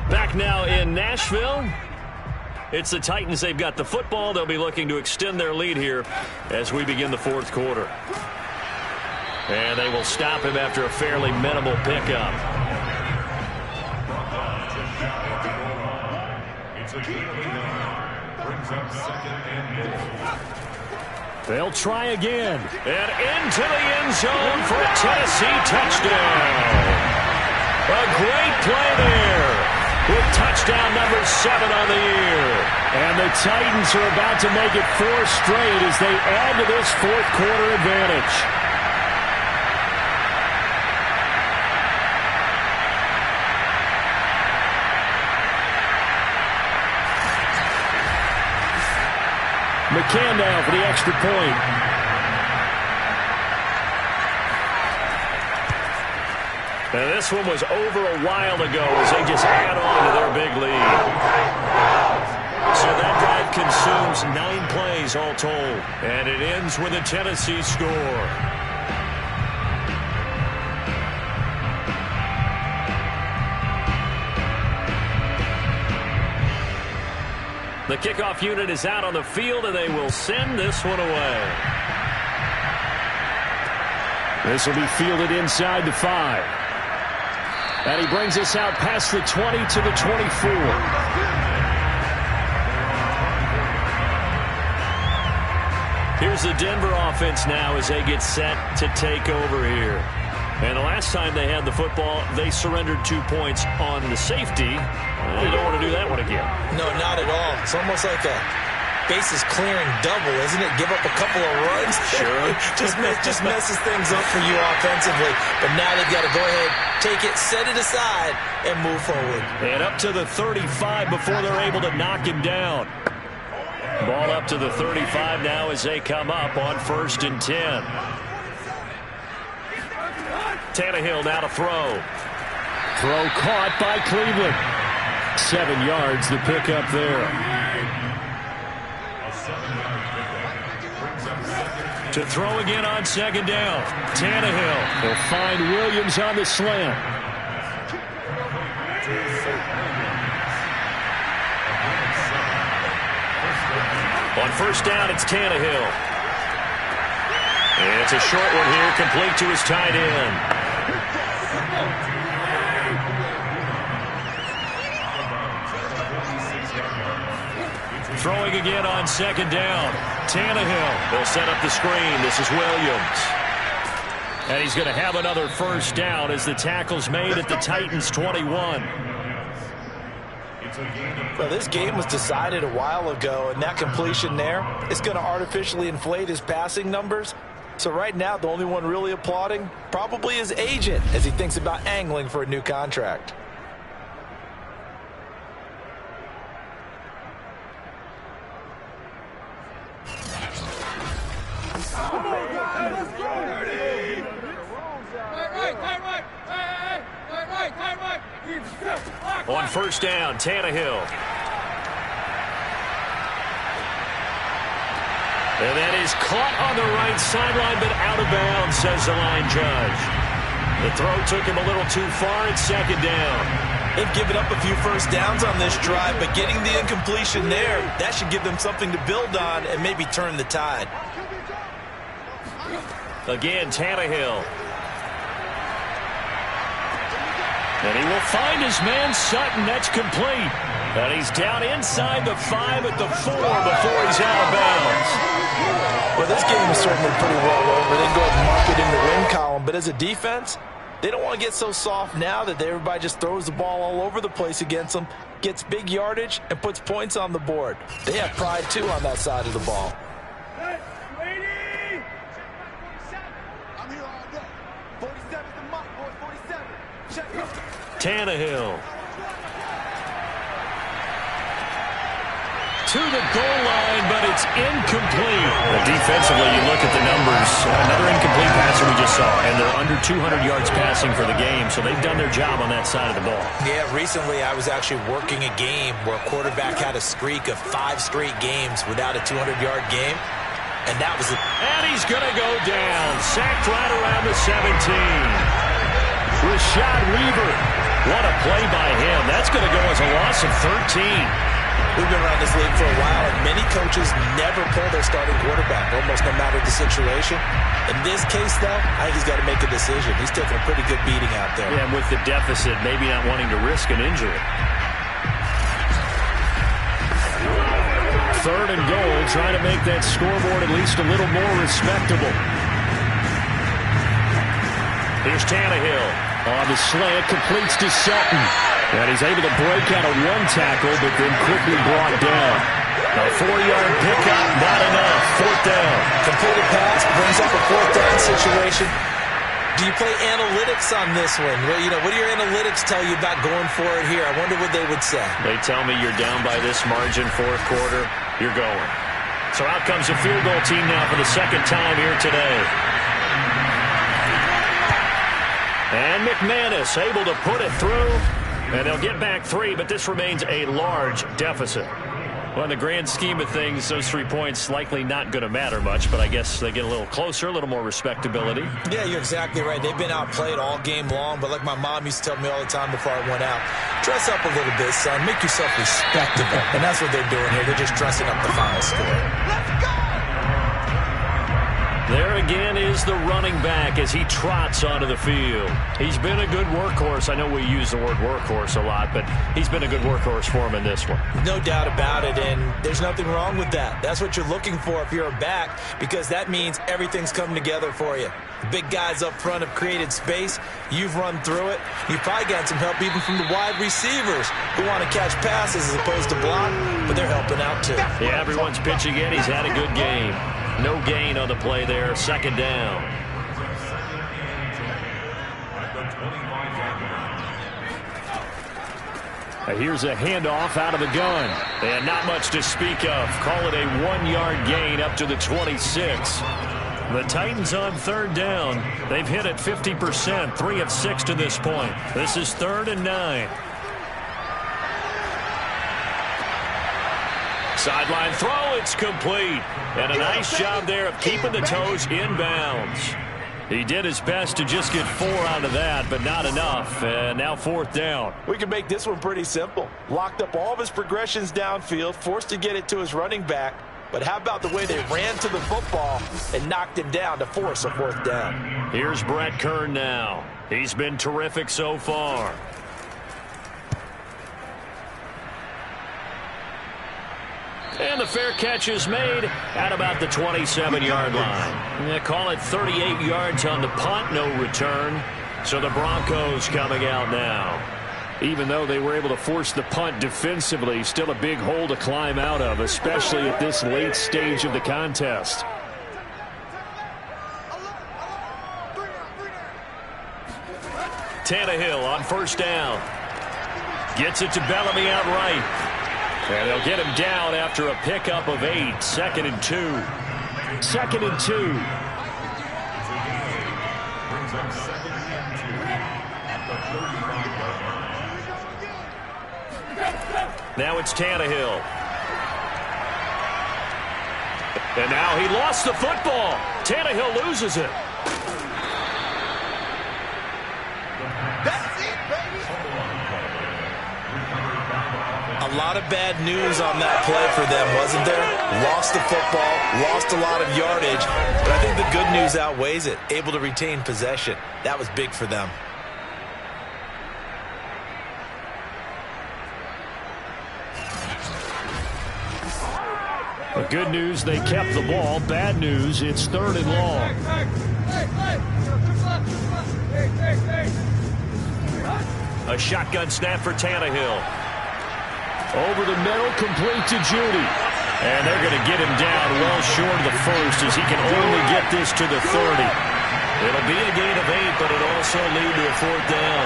Back now in Nashville. It's the Titans. They've got the football. They'll be looking to extend their lead here as we begin the 4th quarter. And they will stop him after a fairly minimal pickup. They'll try again. And into the end zone for a Tennessee touchdown. A great play there, with touchdown number 7 on the year. And the Titans are about to make it 4 straight as they add to this 4th quarter advantage. McCann down for the extra point. And this one was over a while ago as they just add on to their big lead. So that drive consumes 9 plays all told. And it ends with a Tennessee score. The kickoff unit is out on the field, and they will send this one away. This will be fielded inside the 5. And he brings us out past the 20 to the 24. Here's the Denver offense now as they get set to take over here. And the last time they had the football, they surrendered 2 points on the safety. They don't want to do that one again. No, not at all. It's almost like a bases clearing double, isn't it? Give up a couple of runs. Sure. just messes things up for you offensively. But now they've got to go ahead, take it, set it aside, and move forward. And up to the 35 before they're able to knock him down. Ball up to the 35 now as they come up on 1st and 10. Tannehill now to throw. Throw caught by Cleveland. 7 yards the pickup there. To throw again on 2nd down. Tannehill will find Williams on the slant. On 1st down, it's Tannehill. And it's a short one here, complete to his tight end. Throwing again on 2nd down. Tannehill. They'll set up the screen. This is Williams. And he's going to have another 1st down as the tackle's made at the Titans' 21. Well, this game was decided a while ago, and that completion there is going to artificially inflate his passing numbers. So right now, the only one really applauding probably his agent as he thinks about angling for a new contract. On 1st down, Tannehill. And that is caught on the right sideline, but out of bounds, says the line judge. The throw took him a little too far at 2nd down. They've given up a few 1st downs on this drive, but getting the incompletion there, that should give them something to build on and maybe turn the tide. Again, Tannehill. And he will find his man Sutton. That's complete. And he's down inside the 5 at the 4 before he's out of bounds. Well, this game is certainly pretty well over. They go ahead and mark it in the win column. But as a defense, they don't want to get so soft now that everybody just throws the ball all over the place against them, gets big yardage, and puts points on the board. They have pride, too, on that side of the ball. Tannehill. To the goal line, but it's incomplete. Defensively, you look at the numbers. Another incomplete passer we just saw, and they're under 200 yards passing for the game, so they've done their job on that side of the ball. Yeah, recently I was actually working a game where a quarterback had a streak of 5 straight games without a 200-yard game, and that was it. And he's going to go down. Sacked right around the 17. Rashad Weaver. What a play by him. That's going to go as a loss of 13. We've been around this league for a while, and many coaches never pull their starting quarterback, almost no matter the situation. In this case, though, I think he's got to make a decision. He's taking a pretty good beating out there. Yeah, and with the deficit, maybe not wanting to risk an injury. 3rd and goal, trying to make that scoreboard at least a little more respectable. Here's Tannehill. On the slant, completes to Sutton. And he's able to break out of 1 tackle, but then quickly brought down. A 4-yard pickup, not enough. 4th down. Completed pass, brings up a 4th down situation. Do you play analytics on this one? Well, what do your analytics tell you about going for it here? I wonder what they would say. They tell me you're down by this margin, 4th quarter, you're going. So out comes the field goal team now for the 2nd time here today. And McManus able to put it through. And they'll get back 3, but this remains a large deficit. Well, in the grand scheme of things, those 3 points likely not going to matter much, but I guess they get a little closer, a little more respectability. Yeah, you're exactly right. They've been outplayed all game long, but like my mom used to tell me all the time before I went out, dress up a little bit, son. Make yourself respectable. And that's what they're doing here. They're just dressing up the final score. Let's go! There again is the running back as he trots onto the field. He's been a good workhorse. I know we use the word workhorse a lot, but he's been a good workhorse for him in this one. No doubt about it, and there's nothing wrong with that. That's what you're looking for if you're a back, because that means everything's coming together for you. The big guys up front have created space. You've run through it. You've probably got some help even from the wide receivers who want to catch passes as opposed to block, but they're helping out too. Yeah, everyone's pitching in. He's had a good game. No gain on the play there. 2nd down. Here's a handoff out of the gun. And not much to speak of. Call it a 1-yard gain up to the 26. The Titans on third down. They've hit it 50%, 3 of 6 to this point. This is 3rd and 9. Sideline throw, it's complete. And a nice job there of keeping the toes inbounds. He did his best to just get 4 out of that, but not enough. And now 4th down. We can make this one pretty simple. Locked up all of his progressions downfield, forced to get it to his running back. But how about the way they ran to the football and knocked him down to force a 4th down? Here's Brett Kern now. He's been terrific so far. And the fair catch is made at about the 27-yard line. They call it 38 yards on the punt, no return. So the Broncos coming out now. Even though they were able to force the punt defensively, still a big hole to climb out of, especially at this late stage of the contest. Tannehill on 1st down. Gets it to Bellamy out right. And they'll get him down after a pickup of 8. 2nd and 2. 2nd and 2. Now it's Tannehill. And now he lost the football. Tannehill loses it. A lot of bad news on that play for them, wasn't there? Lost the football, lost a lot of yardage, but I think the good news outweighs it. Able to retain possession. That was big for them. The good news, they kept the ball. Bad news, it's 3rd and long. A shotgun snap for Tannehill. Over the middle, complete to Judy. And they're going to get him down well short of the 1st as he can only get this to the 30. It'll be a gain of 8, but it'll also lead to a 4th down.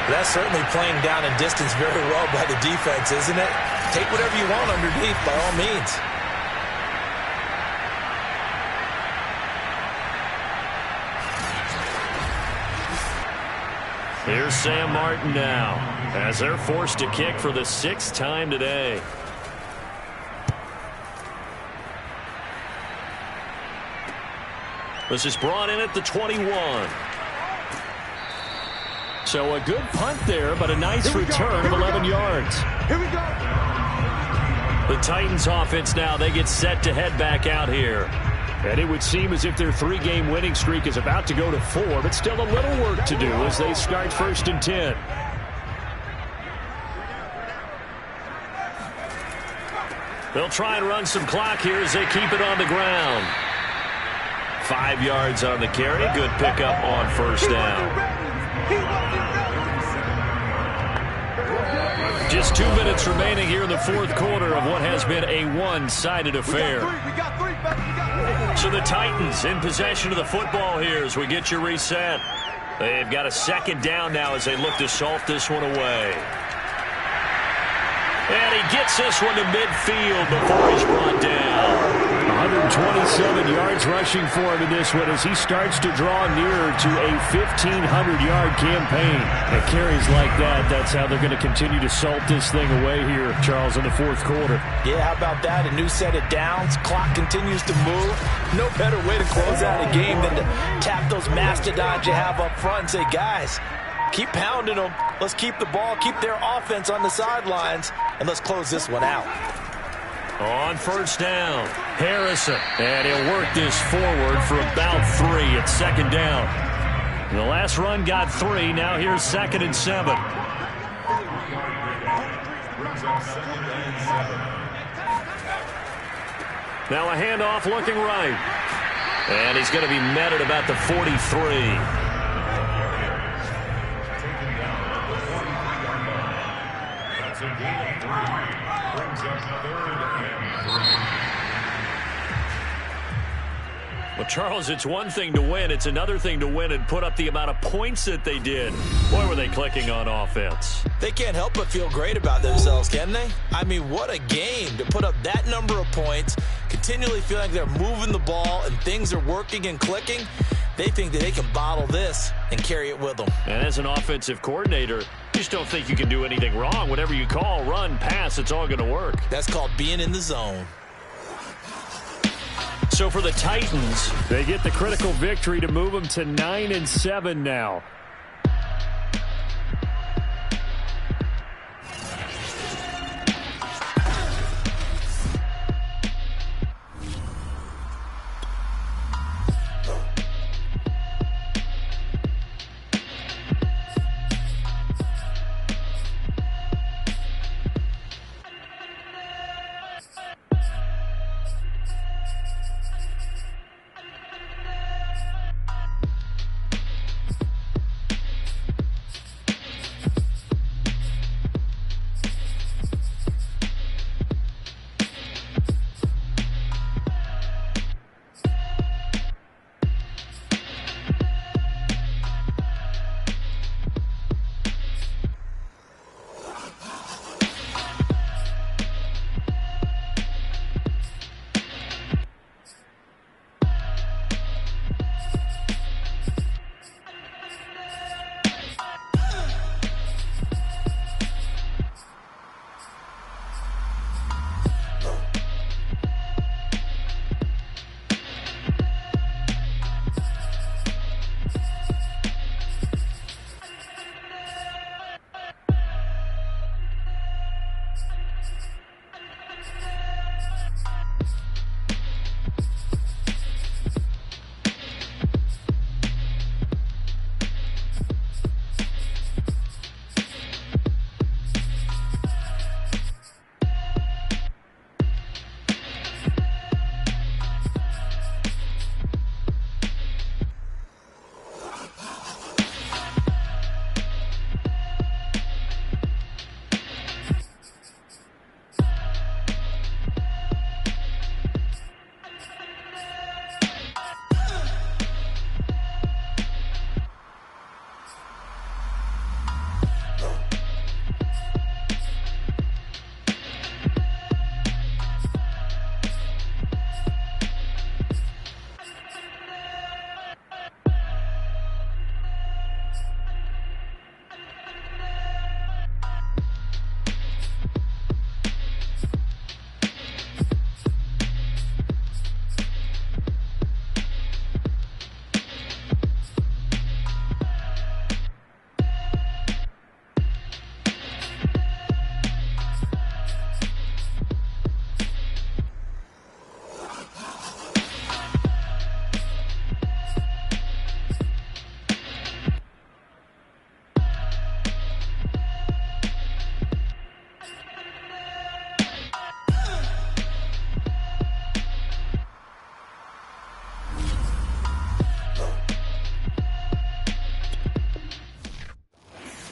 That's certainly playing down in distance very well by the defense, isn't it? Take whatever you want underneath by all means. Here's Sam Martin now, as they're forced to kick for the 6th time today. This is brought in at the 21. So a good punt there, but a nice return of 11 yards. Here we go. The Titans offense now, they get set to head back out here. And it would seem as if their 3-game winning streak is about to go to 4, but still a little work to do as they start 1st and 10. They'll try and run some clock here as they keep it on the ground. 5 yards on the carry. Good pickup on 1st down. Just 2 minutes remaining here in the 4th quarter of what has been a one-sided affair. So the Titans in possession of the football here as we get you reset. They've got a 2nd down now as they look to salt this one away. And he gets this one to midfield before he's brought down. 127 yards rushing for him in this one as he starts to draw nearer to a 1,500-yard campaign. And carries like that, that's how they're going to continue to salt this thing away here, Charles, in the 4th quarter. Yeah, how about that? A new set of downs. Clock continues to move. No better way to close out a game than to tap those mastodons you have up front and say, guys, keep pounding them. Let's keep the ball, keep their offense on the sidelines, and let's close this one out. On 1st down, Harrison. And he'll work this forward for about 3 at 2nd down. The last run got 3. Now here's 2nd and 7. Now a handoff looking right. And he's going to be met at about the 43. Well, Charles, it's one thing to win. It's another thing to win and put up the amount of points that they did. Boy, were they clicking on offense. They can't help but feel great about themselves, can they? I mean, what a game to put up that number of points, continually feel like they're moving the ball and things are working and clicking. They think that they can bottle this and carry it with them. And as an offensive coordinator, you just don't think you can do anything wrong. Whatever you call, run, pass, it's all going to work. That's called being in the zone. So for the Titans, they get the critical victory to move them to 9-7 now.